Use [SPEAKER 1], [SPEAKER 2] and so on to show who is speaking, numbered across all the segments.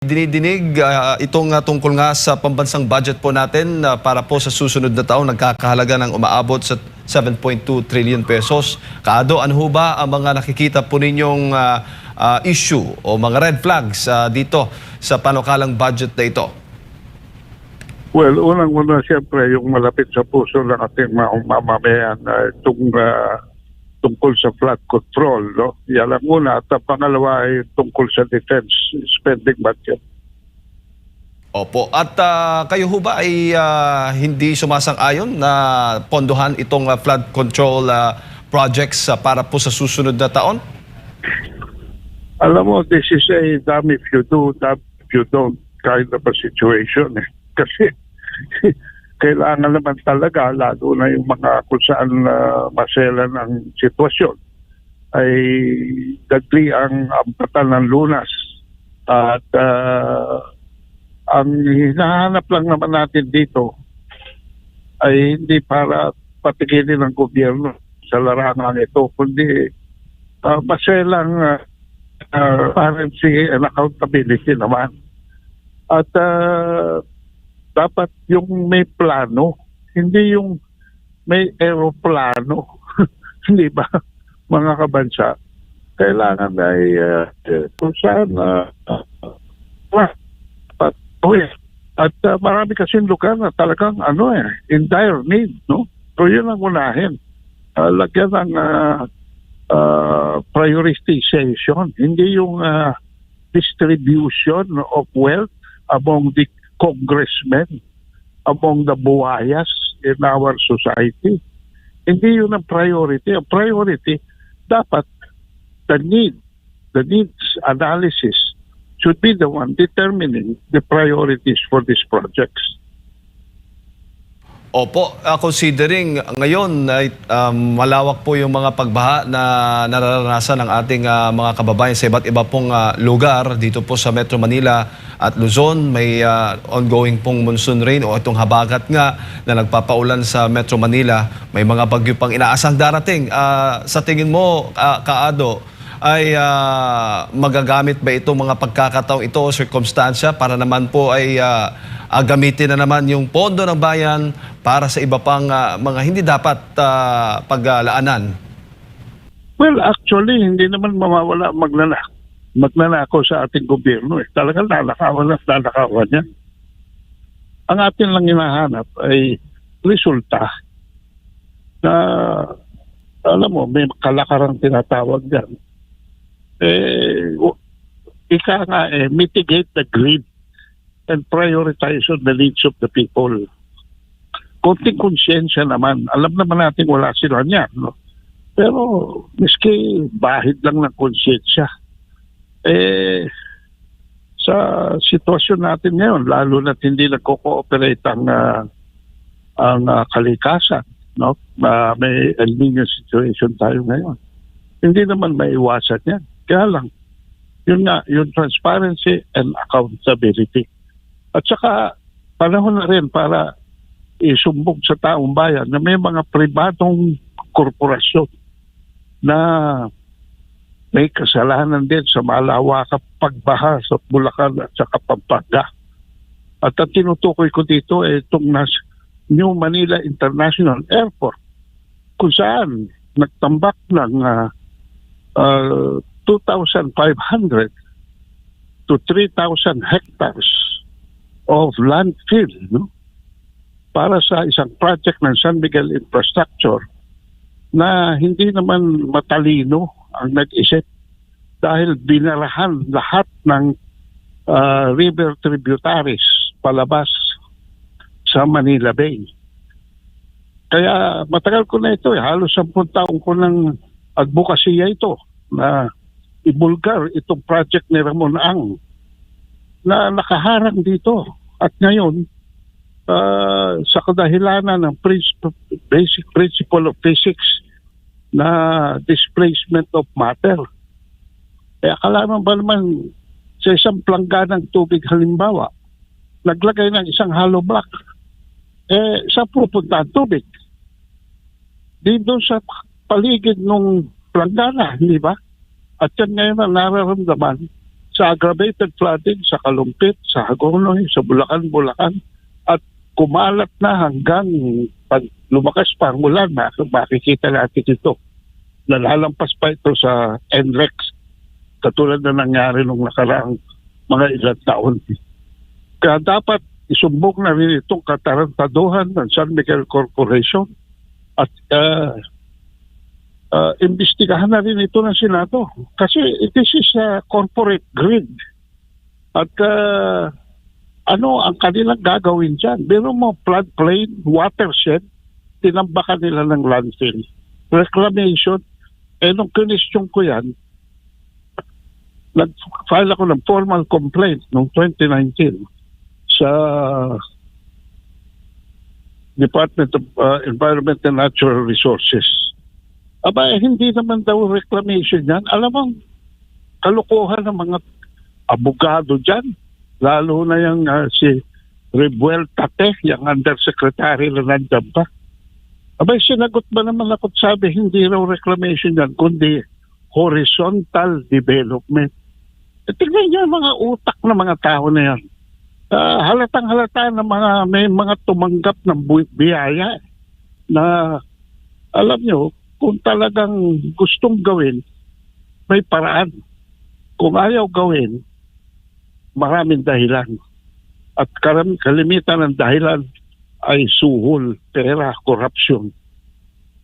[SPEAKER 1] Dinidinig itong tungkol nga sa pambansang budget po natin para po sa susunod na taon nagkakahalaga ng umaabot sa 7.2 trillion pesos. Kaado, ano ho ba ang mga nakikita po ninyong issue o mga red flags dito sa panukalang budget na ito?
[SPEAKER 2] Well, unang-una siyempre yung malapit sa puso ng ating mga mamamayan itong tungkol sa flood control, no? Yan ang una. At ang pangalawa ay tungkol sa defense spending budget.
[SPEAKER 1] Opo. At kayo ho ba ay hindi sumasang-ayon na pondohan itong flood control projects para po sa susunod na taon?
[SPEAKER 2] Alam mo, this is a damn if you do, damn if you don't kind of a situation. Kasi kailangan naman talaga, lalo na yung mga kung saan maselan ang sitwasyon, ay dagli ang ampatan ng lunas. At ang hinahanap lang naman natin dito ay hindi para patigilin ng gobyerno sa larangan ito, kundi maselang transparency and accountability naman. At dapat yung may plano, hindi yung may aeroplano. Hindi ba, mga kabansa? Kailangan ay kung saan at marami kasing lugar na talagang in dire need, no? So yun ang unahin. Lagyan ng prioritization, hindi yung distribution of wealth among the congressmen, among the buhayas in our society. Hindi yun ang priority. Ang priority, dapat the needs analysis should be the one determining the priorities for these projects.
[SPEAKER 1] Opo, considering ngayon ay malawak po yung mga pagbaha na nararanasan ng ating mga kababayan sa iba't iba pong lugar dito po sa Metro Manila at Luzon. May ongoing pong monsoon rain o itong habagat nga na nagpapaulan sa Metro Manila. May mga bagyo pang inaasang darating. Sa tingin mo, Kaado, ay magagamit ba itong mga pagkakataong ito o circumstansya para naman po ay gamitin na naman yung pondo ng bayan para sa iba pang mga hindi dapat paglaanan?
[SPEAKER 2] Well, actually, hindi naman mawawala magnanakaw sa ating gobyerno. Talagang nanakawan niya. Ang atin lang hinahanap ay resulta na, alam mo, may kalakarang tinatawag dyan. Mitigate the greed and prioritize on the needs of the people. Konting konsyensya naman. Alam naman natin wala sila niyan, no? Pero miski bahid lang ng konsyensya. Sa sitwasyon natin ngayon, lalo na hindi nagko-cooperate ang kalikasan, no? May El Niño situation tayo ngayon. Hindi naman maiwasan yan. Kaya lang, yun nga, yung transparency and accountability. At saka, panahon na rin para isumbong sa taong bayan na may mga pribadong korporasyon na may kasalanan din sa malawakang pagbaha sa Bulacan at saka Pampanga. At ang tinutukoy ko dito ay itong New Manila International Airport kung saan nagtambak ng 2,500 to 3,000 hectares of landfill, no? Para sa isang project ng San Miguel Infrastructure na hindi naman matalino ang nag-isip dahil binarahan lahat ng river tributaries palabas sa Manila Bay. Kaya matagal ko na ito, halos 10 taon ko ng advokasya ito na ibulgar itong project ni Ramon Ang na nakaharang dito. At ngayon, sa kadahilanan ng basic principle of physics na displacement of matter. Kaya akala ba naman sa isang plangganang tubig halimbawa, naglagay ng isang hollow block, saan pupunta ang tubig? Dito sa paligid ng planggana, hindi ba? At yan ngayon ang nararamdaman sa aggravated flooding sa Kalumpit, sa Hagonoy, sa Bulacan, at kumalat na hanggang pag lumakas pa ang ulan, makikita natin ito. Nalalampas pa ito sa NLEX, katulad na nangyari nung nakaraang mga ilang taon. Kaya dapat isumbong na rin itong katarantaduhan ng San Miguel Corporation at imbestigahan na rin ito ng Senado. Kasi this is a corporate greed. At ano ang kanilang gagawin dyan? Pero mo floodplain, watershed, tinambakan nila ng landfill. Reclamation, nung kinestyon ko yan, nag-file ako ng formal complaint noong 2019 sa Department of Environment and Natural Resources. Aba, hindi naman daw reclamation yan. Alam mo, kalukuhan ng mga abogado dyan, lalo na yung si Rebuel Tate, yung undersecretary na nandyan pa. Aba, sinagot ba naman ako, sabi, hindi raw reclamation yan, kundi horizontal development. Tingnan niyo ang mga utak ng mga tao na yan. Halatang halata na may mga tumanggap ng biyaya na alam nyo, kung talagang gustong gawin, may paraan. Kung ayaw gawin, maraming dahilan. At kalimitan ng dahilan ay suhol, pera, corruption.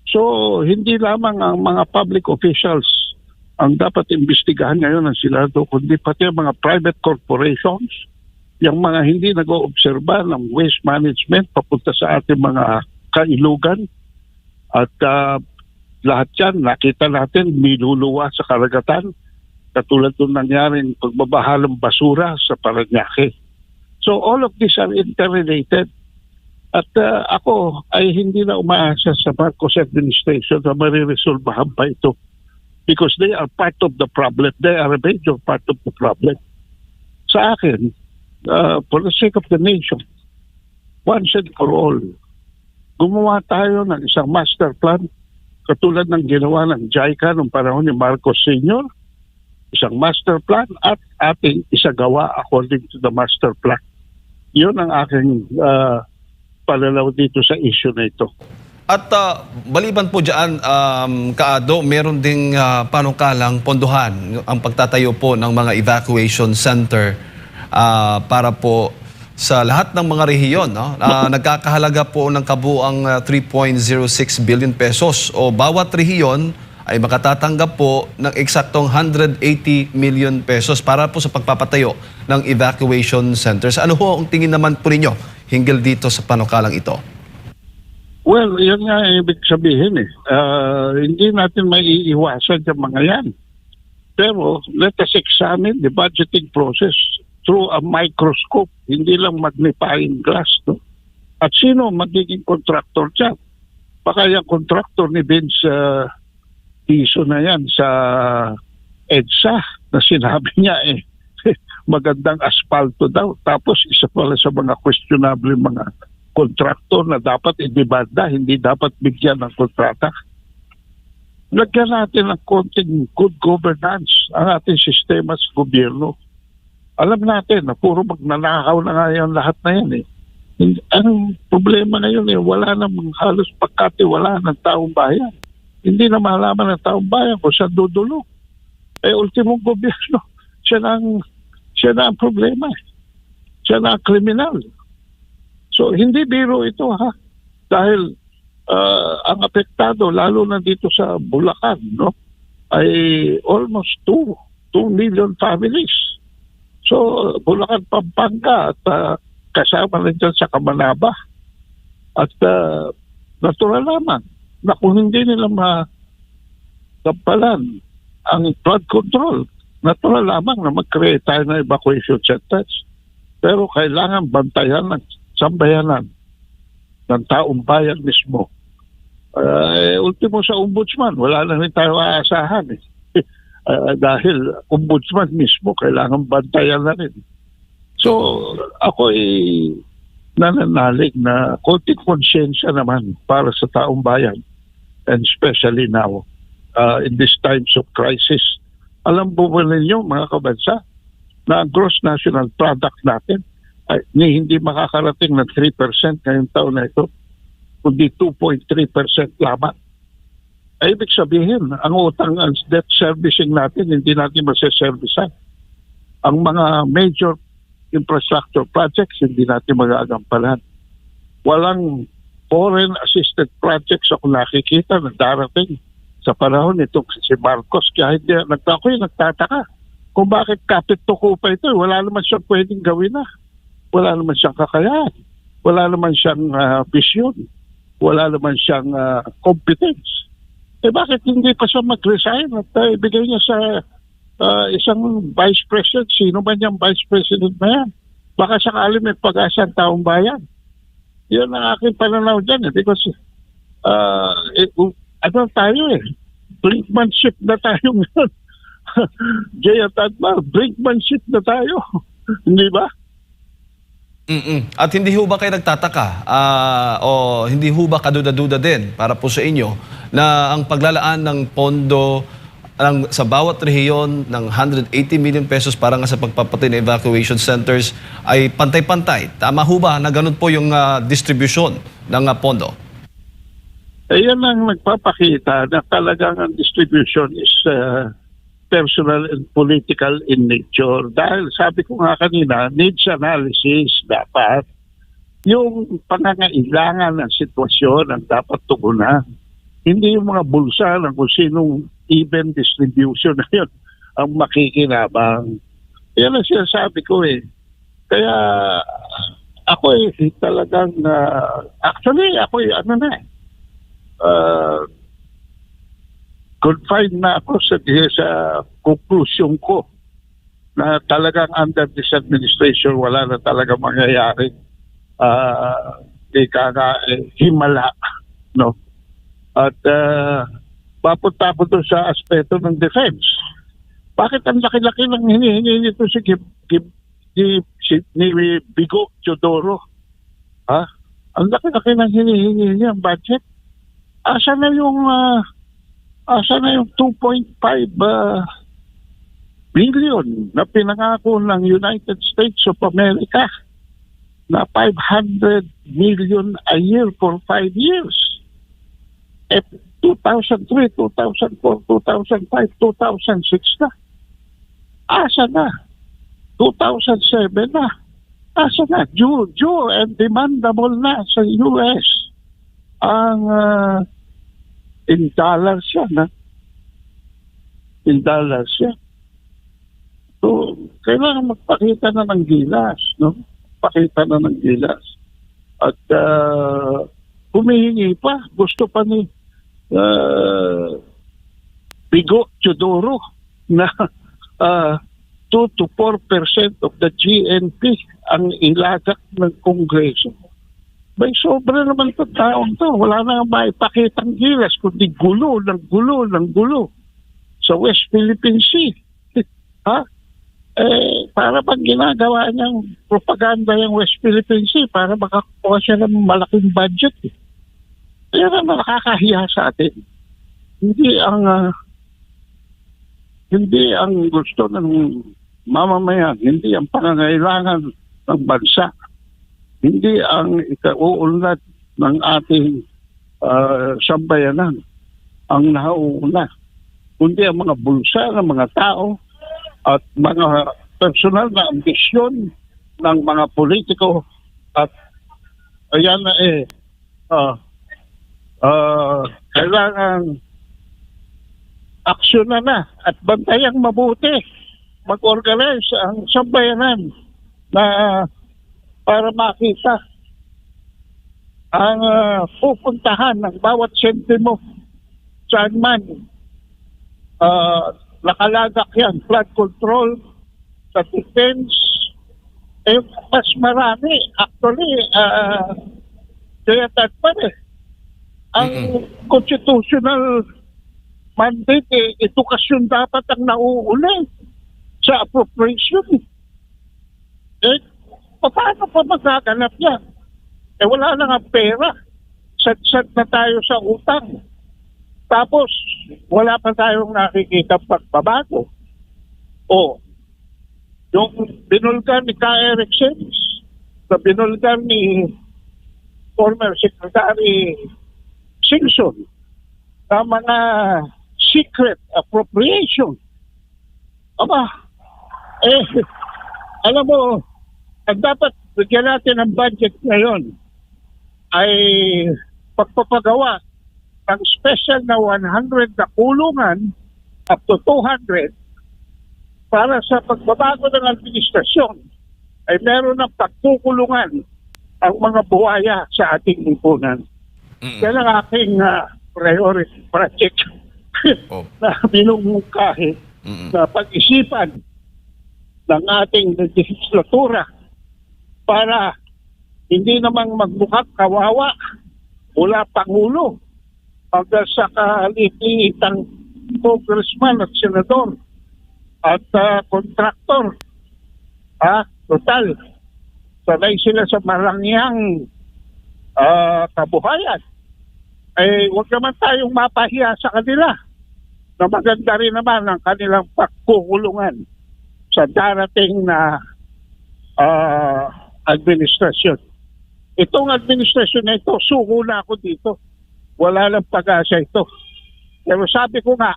[SPEAKER 2] So, hindi lamang ang mga public officials ang dapat imbestigahan ngayon ng Senado, kundi pati ang mga private corporations, yung mga hindi nag-oobserba ng waste management papunta sa ating mga kailugan. At lahat yan, nakita natin, niluluwa sa karagatan, katulad nung nangyaring pagbabahalang basura sa Parañaque. So all of these are interrelated. At ako ay hindi na umaasa sa Marcos administration na mariresolbahan pa ito. Because they are part of the problem. They are a major part of the problem. Sa akin, for the sake of the nation, once and for all, gumawa tayo ng isang master plan katulad ng ginawa ng JICA noong panahon ni Marcos Sr., isang master plan at ating isagawa according to the master plan. Yun ang aking palalaw dito sa issue na ito.
[SPEAKER 1] At maliban po dyan, Kaado, meron ding panukalang pondohan ang pagtatayo po ng mga evacuation center para po sa lahat ng mga rehiyon. No? Nagkakahalaga po ng kabuang 3.06 billion pesos o bawat rehiyon ay makatatanggap po ng eksaktong 180 million pesos para po sa pagpapatayo ng evacuation centers. Ano ho ang tingin naman po ninyo hinggil dito sa panukalang ito?
[SPEAKER 2] Well, yan nga ibig sabihin eh. Hindi natin maiiwasan yung mga yan. Pero let us examine the budgeting process through a microscope, hindi lang magnifying glass. No? At sino magiging contractor dyan? Baka yung contractor ni Vince Piso na yan sa EDSA na sinabi niya magandang asfalto daw. Tapos isa pala sa mga questionable mga kontraktor na dapat idebanda, hindi dapat bigyan ng kontrata. Lagyan natin ng konting good governance ang ating sistema sa gobyerno. Alam natin na puro magnanakaw na nga yan lahat na yan eh. Ang problema ngayon wala namang halos pagkatiwala ng taong bayan. Hindi na malaman ng taong bayan kung saan dudulog. Ultimong gobyerno, siya na ang problema. Siya na ang kriminal. So, hindi biro ito ha. Dahil ang apektado, lalo na dito sa Bulacan, no, ay almost 2 million families. So, Bulacan, Pampanga at kasama rin dyan sa Kamanaba. At natural naman na kung hindi nila magampalan ang flood control, natural lamang na mag-create tayo ng evacuation centers. Pero kailangan bantayan ng sambayanan ng taong bayan mismo. Ultimo sa ombudsman, wala na rin tayo aasahan eh. Dahil ombudsman mismo kailangan bantayan na rin. So ako nananalig na konting konsyensya naman para sa taong bayan, and especially now in these times of crisis. Alam po ba ninyo mga kabansa, na ang gross national product natin ay hindi makakarating ng 3% ngayong taon na ito, kundi 2.3% lamang. Ay, ibig sabihin, ang utang, ang debt servicing natin, hindi natin masaservisan. Ang mga major infrastructure projects, hindi natin magagampanan. Walang foreign assisted projects ako nakikita na darating sa panahon nito si Marcos. Kaya hindi, ako'y nagtataka kung bakit kapit tuko pa ito. Wala naman siyang pwedeng gawin na. Wala naman siyang kakayahan. Wala naman siyang vision. Wala naman siyang competence. Eh bakit hindi pa siya mag-resign at ibigay niya sa isang vice president? Sino man yung vice president na yan? Baka sakali may pag-asa ang taong bayan. Yun ang aking pananaw dyan. Because ano tayo brinkmanship na tayo ngayon. Jay at Admar, brinkmanship na tayo. Hindi ba?
[SPEAKER 1] At hindi ho ba kayo nagtataka o hindi ho ba kaduda-duda din para po sa inyo na ang paglalaan ng pondo sa bawat rehiyon ng 180 million pesos para nga sa pagpapatay ng evacuation centers ay pantay-pantay? Tama ho ba na ganun po yung distribution ng pondo?
[SPEAKER 2] Yan ang nagpapakita na talagang ang distribution is personal and political in nature. Dahil sabi ko nga kanina, needs analysis dapat. Yung pangangailangan ng sitwasyon ang dapat tugunan. Hindi yung mga bulsa ng kung sinong even distribution na yun ang makikinabang. Yan ang sinasabi ko Kaya ako talagang, actually ako confined na ako sa conclusion ko na talagang under this administration wala na talaga mangyayari himala, no? At papunta po doon sa aspeto ng defense. Bakit ang laki-laki ng hinihingi nito ni Bigo Teodoro? Ang laki-laki ng hinihingi niya ang budget. Asa na yung 2.5 billion na pinangako ng United States of America na 500 million a year for 5 years? 2003, 2004, 2005, 2006 na. Asa na? 2007 na. Asa na? Due and demandable na sa US. Ang in dollars yan, In dollars yan. So, kailangan magpakita na ng gilas, no? Pakita na ng gilas. At humihingi pa. Gusto pa ni Bigo Teodoro na 2 to 4% of the GNP ang ilagak ng Kongreso. May sobra naman sa taong to. Wala na maipakitang gilas, kundi gulo sa West Philippine Sea. Para bang ginagawa niyang propaganda yung West Philippine Sea para makakuha siya ng malaking budget. Kaya naman nakakahiya sa atin. Hindi ang gusto ng mamamayan, hindi ang pangangailangan ng bansa. Hindi ang ikauunlad ng ating sambayanan ang nauuna, kundi ang mga bulsa ng mga tao at mga personal na ambisyon ng mga politiko. At ayan na kailangan aksyon na at bantayang mabuti, mag-organize ang sambayanan na para makita ang pupuntahan ng bawat sentimo saan man nakalagak yan. Flood control, sa defense, mas marami. Actually, kaya tatpan ang constitutional mandate, edukasyon dapat ang nauuli sa appropriation. Paano pa magaganap yan? Wala na nga pera. Sat-sat na tayo sa utang. Tapos, wala pa tayong nakikita pagbabago. yung binulgar ni Ka Eric Sims, na binulgar ni former Secretary Singson, na mga secret appropriation. Aba, alam mo, ang dapat bigyan natin ng budget ngayon ay pagpapagawa ng special na 100 na kulungan up to 200 para sa pagbabago ng administrasyon ay meron ng pagkukulungan ang mga buhaya sa ating lipunan. Yan ang aking priority project
[SPEAKER 1] Oh.
[SPEAKER 2] na binumungkahi na pag-isipan ng ating legislatura para hindi namang magmukhang kawawa mula Pangulo hanggang sa kalitiitang congressman at senador at kontraktor. Total, sanay sila sa marangyang kabuhayan. Huwag naman tayong mapahiya sa kanila na maganda rin naman ang kanilang pagkukulungan sa darating na administrasyon. Itong administrasyon na ito, suko na ako dito. Wala lang pag-asa ito. Pero sabi ko nga,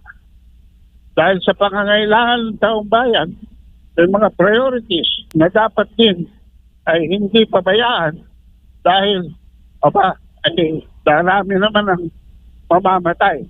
[SPEAKER 2] dahil sa pangangailangan ng taong bayan, may mga priorities na dapat din ay hindi pabayaan dahil darami naman ang mamamatay.